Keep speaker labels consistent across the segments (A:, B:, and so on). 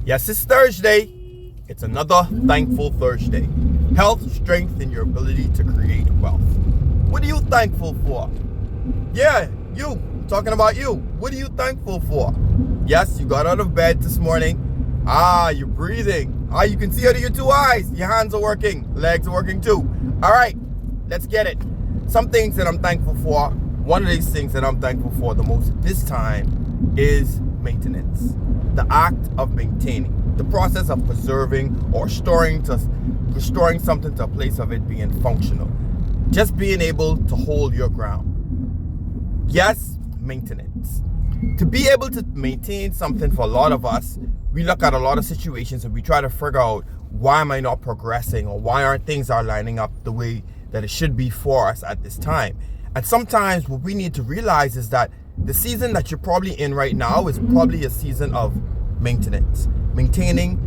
A: Yes, it's Thursday. It's another thankful Thursday. Health, strength, and your ability to create wealth. What are you thankful for? Yeah, you. Talking about you. What are you thankful for? Yes, you got out of bed this morning. You're breathing. You can see out of your two eyes. Your hands are working. Legs are working too. All right, let's get it. Some things that I'm thankful for. One of these things that I'm thankful for the most this time is maintenance. The act of maintaining. The process of preserving or restoring something to a place of it being functional. Just being able to hold your ground. Yes, maintenance. To be able to maintain something for a lot of us, we look at a lot of situations and we try to figure out, why am I not progressing, or why aren't things lining up the way that it should be for us at this time? And sometimes what we need to realize is that the season that you're probably in right now is probably a season of maintenance. Maintaining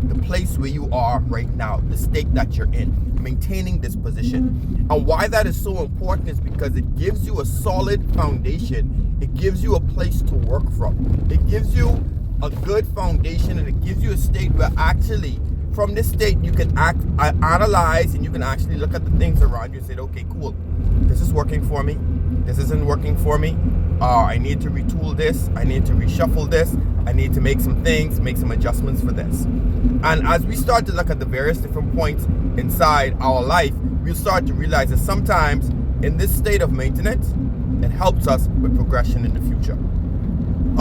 A: the place where you are right now, the state that you're in, maintaining this position. And why that is so important is because it gives you a solid foundation. It gives you a place to work from. It gives you a good foundation, and it gives you a state where actually from this state you can analyze, and you can actually look at the things around you and say, okay, cool, this is working for me, this isn't working for me, I need to retool this, I need to reshuffle this, I need to make some adjustments for this. And as we start to look at the various different points inside our life, we'll start to realize that sometimes in this state of maintenance, it helps us with progression in the future.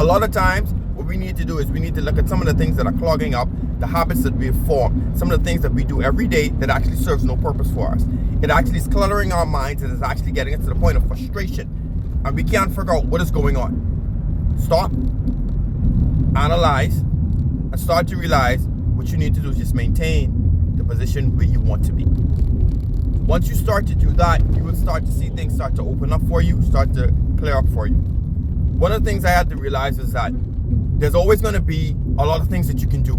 A: A lot of times, what we need to do is we need to look at some of the things that are clogging up, the habits that we've formed, some of the things that we do every day that actually serves no purpose for us. It actually is cluttering our minds, and it's actually getting us to the point of frustration. And we can't figure out what is going on. Stop, analyze, and start to realize what you need to do is just maintain the position where you want to be. Once you start to do that, you will start to see things start to open up for you, start to clear up for you. One of the things I had to realize is that there's always going to be a lot of things that you can do.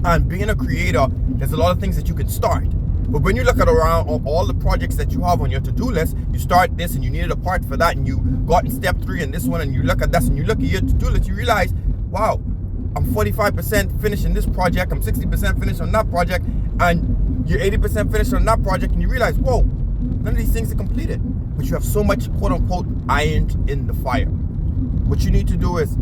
A: And being a creator, there's a lot of things that you can start. But when you look at around all the projects that you have on your to-do list, you start this and you needed a part for that, and you got in step 3 and this one, and you look at this and you look at your to-do list, you realize, wow, I'm 45% finished in this project, I'm 60% finished on that project, and you're 80% finished on that project, and you realize, whoa, none of these things are completed. But you have so much quote-unquote iron in the fire. What you need to do is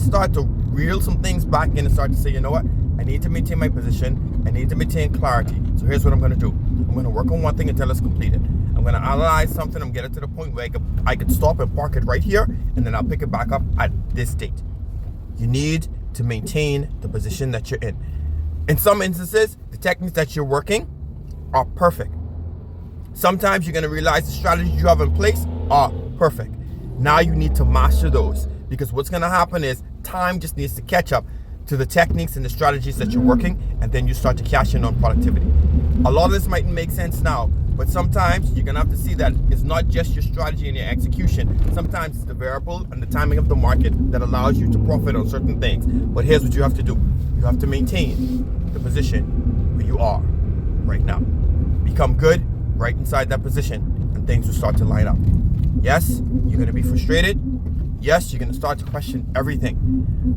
A: start to reel some things back in and start to say, you know what? I need to maintain my position. I need to maintain clarity. So here's what I'm going to do. I'm going to work on one thing until it's completed. I'm going to analyze something. I'm getting to the point where I could stop and park it right here, and then I'll pick it back up at this date. You need to maintain the position that you're in. In some instances, the techniques that you're working are perfect. Sometimes you're going to realize the strategies you have in place are perfect. Now you need to master those, because what's going to happen is time just needs to catch up to the techniques and the strategies that you're working, and then you start to cash in on productivity. A lot of this might make sense now, but sometimes you're going to have to see that it's not just your strategy and your execution. Sometimes it's the variable and the timing of the market that allows you to profit on certain things. But here's what you have to do. You have to maintain the position where you are right now. Become good right inside that position, and things will start to line up. Yes, you're going to be frustrated. Yes, you're going to start to question everything.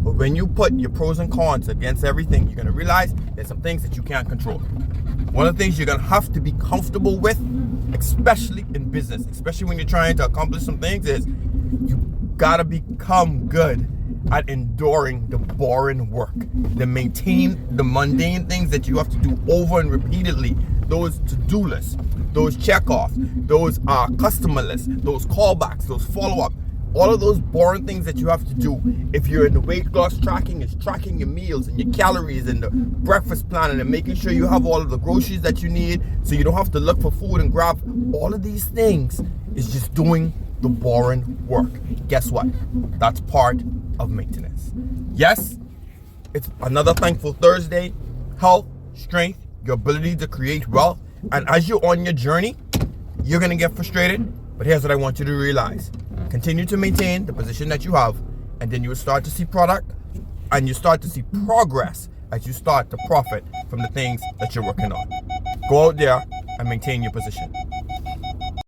A: But when you put your pros and cons against everything, you're going to realize there's some things that you can't control. One of the things you're going to have to be comfortable with, especially in business, especially when you're trying to accomplish some things, is you got to become good at enduring the boring work, the mundane things that you have to do over and repeatedly. Those to-do lists, those check-offs, those customer lists, those callbacks, those follow-up, all of those boring things that you have to do. If you're in the weight loss tracking, it's tracking your meals and your calories and the breakfast planning and making sure you have all of the groceries that you need so you don't have to look for food and grab. All of these things is just doing the boring work. Guess what? That's part of maintenance. Yes, it's another thankful Thursday. Health, strength, your ability to create wealth. And as you're on your journey, you're going to get frustrated. But here's what I want you to realize. Continue to maintain the position that you have, and then you will start to see product, and you start to see progress as you start to profit from the things that you're working on. Go out there and maintain your position.